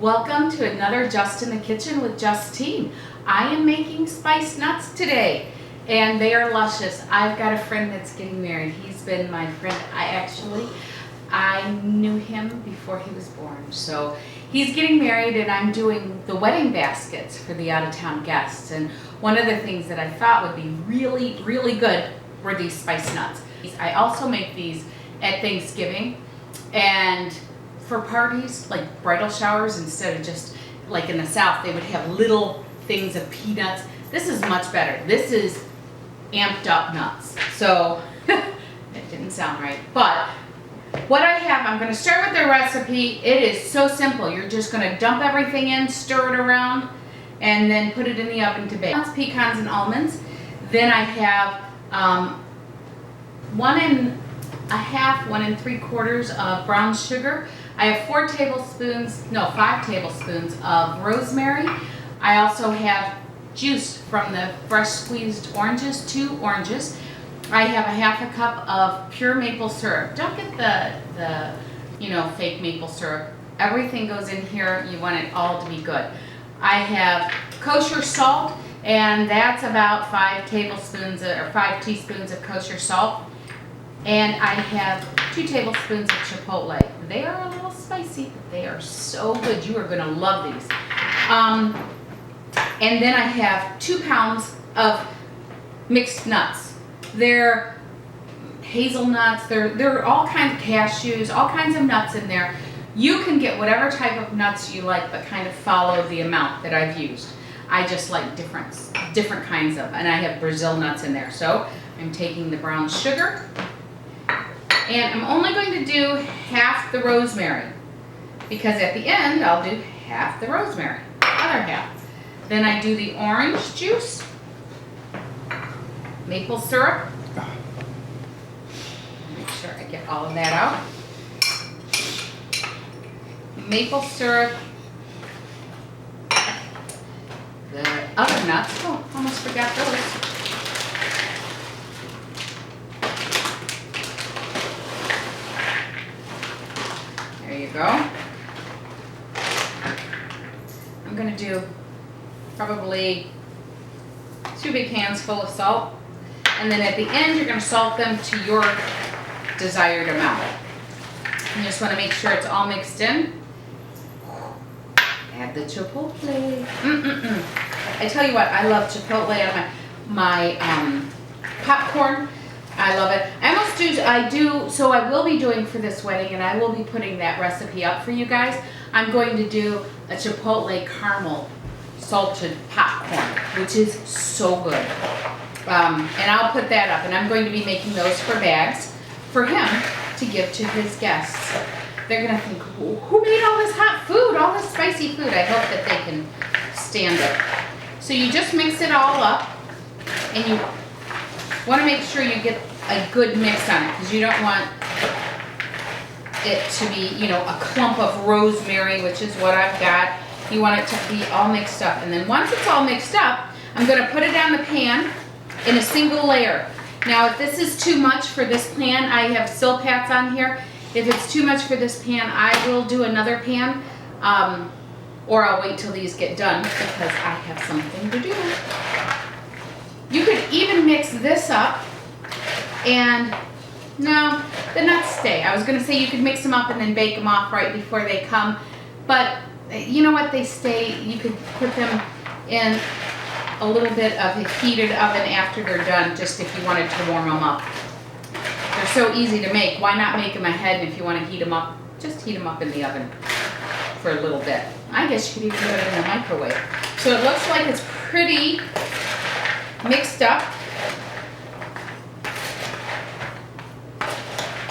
Welcome to another Just in the Kitchen with Justine. I am making spiced nuts today and they are luscious. I've got a friend that's getting married. He's been my friend. I knew him before he was born. So he's getting married and I'm doing the wedding baskets for the out-of-town guests. And one of the things that I thought would be really, really good were these spiced nuts. I also make these at Thanksgiving and for parties like bridal showers. Instead of just like in the South, they would have little things of peanuts. This is much better. This is amped up nuts. So it didn't sound right, but what I have, I'm going to start with the recipe. It is so simple. You're just going to dump everything in, stir it around, and then put it in the oven to bake. Oz Pecans and almonds. Then I have 1 3/4 of brown sugar. I have 5 tablespoons of rosemary. I also have juice from the fresh squeezed oranges, 2 oranges. I have a 1/2 cup of pure maple syrup. Don't get the fake maple syrup. Everything goes in here. You want it all to be good. I have kosher salt, and that's about 5 teaspoons of kosher salt. And I have 2 tablespoons of chipotle. They are a little spicy, but they are so good. You are going to love these. And then I have 2 pounds of mixed nuts. They're hazelnuts, they're all kinds of cashews, all kinds of nuts in there. You can get whatever type of nuts you like, but kind of follow the amount that I've used. I just like different kinds of, and I have Brazil nuts in there. So I'm taking the brown sugar, and I'm only going to do half the rosemary, because at the end I'll do half the rosemary, other half. Then I do the orange juice, maple syrup. Make sure I get all of that out. Maple syrup. The other nuts. Oh, almost forgot those. There you go. I'm going to do probably 2 big hands full of salt. And then at the end, you're going to salt them to your desired amount. You just want to make sure it's all mixed in. Add the chipotle. I tell you what, I love chipotle on my popcorn. I love it. So I will be doing for this wedding, and I will be putting that recipe up for you guys. I'm going to do a chipotle caramel salted popcorn, which is so good. And I'll put that up, and I'm going to be making those for bags for him to give to his guests. They're going to think, who made all this hot food, all this spicy food? I hope that they can stand it. So you just mix it all up, and you want to make sure you get a good mix on it, because you don't want it to be, a clump of rosemary, which is what I've got. You want it to be all mixed up. And then once it's all mixed up, I'm going to put it on the pan in a single layer. Now, if this is too much for this pan, I have silpats on here. If it's too much for this pan, I will do another pan, or I'll wait till these get done, because I have something to do. You could even mix this up, and no, the nuts stay. I was going to say you could mix them up and then bake them off right before they come, but you know what, they stay. You could put them in a little bit of a heated oven after they're done, just if you wanted to warm them up. They're so easy to make. Why not make them ahead? And if you want to heat them up, just heat them up in the oven for a little bit. I guess you could even put it in the microwave. So it looks like it's pretty mixed up.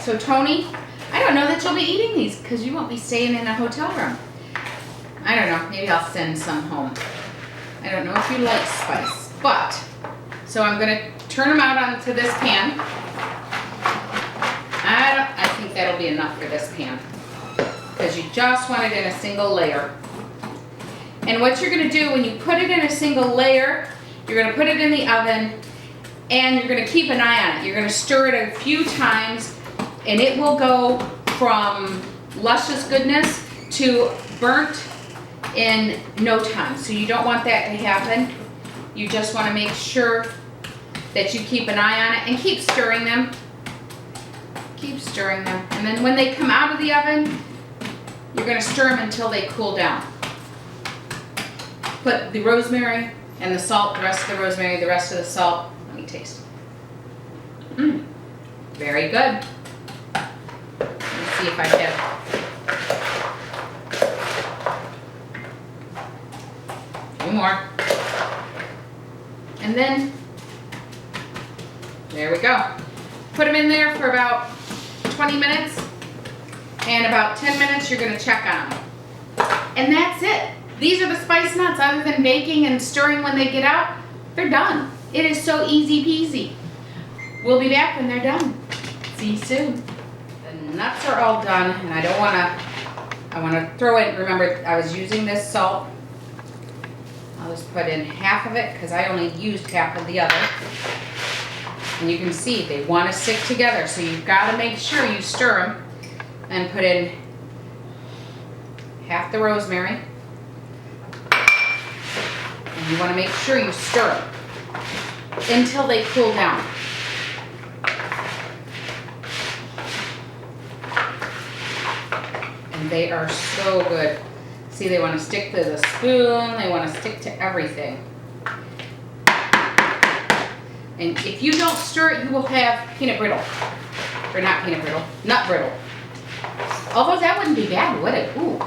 So Tony, I don't know that you'll be eating these, because you won't be staying in a hotel room. I don't know, maybe I'll send some home. I don't know if you like spice, but, so I'm going to turn them out onto this pan. I think that'll be enough for this pan, because you just want it in a single layer. And what you're going to do when you put it in a single layer, you're going to put it in the oven, and you're going to keep an eye on it. You're going to stir it a few times, and it will go from luscious goodness to burnt in no time. So you don't want that to happen. You just want to make sure that you keep an eye on it and keep stirring them. Keep stirring them. And then when they come out of the oven, you're going to stir them until they cool down. Put the rosemary and the salt, the rest of the rosemary, the rest of the salt. Let me taste. Very good. Let's see if I have. Two more. And then, there we go. Put them in there for about 20 minutes. And about 10 minutes, you're going to check on them. And that's it. These are the spice nuts. Other than baking and stirring when they get out, they're done. It is so easy peasy. We'll be back when they're done. See you soon. The nuts are all done, and I want to throw in, remember I was using this salt. I'll just put in half of it because I only used half of the other. And you can see they want to stick together, so you've got to make sure you stir them. And put in half the rosemary. And you want to make sure you stir them until they cool down. And they are so good. See, they want to stick to the spoon, they want to stick to everything. And if you don't stir it, you will have peanut brittle. Or not peanut brittle, nut brittle. Although that wouldn't be bad, would it? Ooh.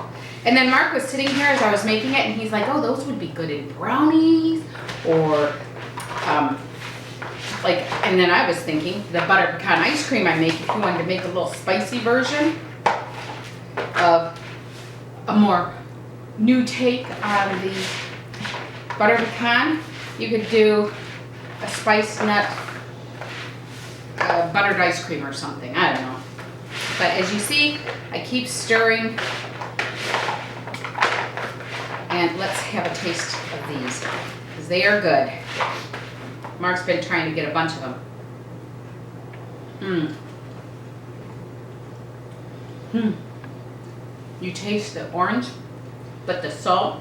And then Mark was sitting here as I was making it, and he's like, oh, those would be good in brownies, or and then I was thinking, the butter pecan ice cream I make, if you wanted to make a little spicy version of a more new take on the butter pecan, you could do a spiced nut buttered ice cream or something, I don't know. But as you see, I keep stirring. And let's have a taste of these, because they are good. Mark's been trying to get a bunch of them. You taste the orange, but the salt,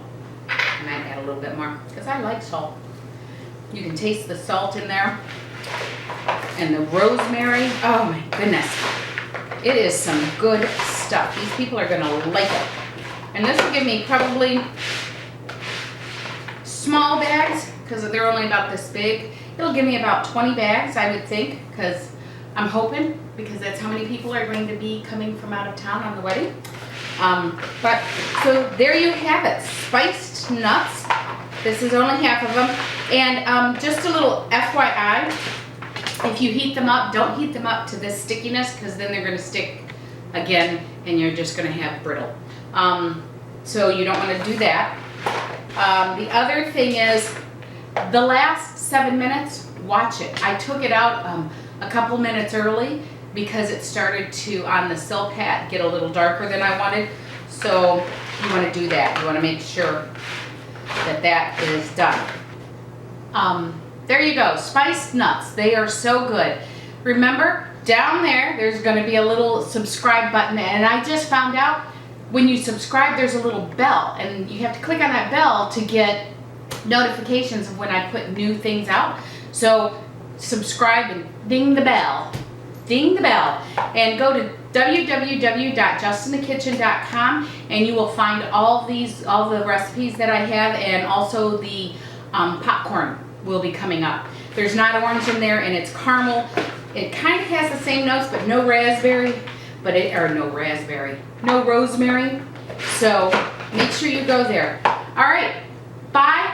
I might add a little bit more, because I like salt. You can taste the salt in there. And the rosemary, oh my goodness. It is some good stuff. These people are gonna like it. And this will give me probably small bags, because they're only about this big. It'll give me about 20 bags, I would think, because I'm hoping, because that's how many people are going to be coming from out of town on the wedding. So there you have it, spiced nuts. This is only half of them. And just a little FYI, if you heat them up, don't heat them up to this stickiness, because then they're going to stick again and you're just going to have brittle. So you don't want to do that. The other thing is, the last 7 minutes, watch it. I took it out a couple minutes early because it started to, on the silpat, get a little darker than I wanted. So you want to do that. You want to make sure that that is done. There you go, spiced nuts. They are so good. Remember, down there, there's going to be a little subscribe button, and I just found out when you subscribe, there's a little bell, and you have to click on that bell to get notifications of when I put new things out. So subscribe and ding the bell. Ding the bell. And go to www.justinthekitchen.com, and you will find all the recipes that I have, and also the popcorn will be coming up. There's not orange in there, and it's caramel. It kind of has the same notes, but no raspberry, no rosemary. So make sure you go there. All right, bye.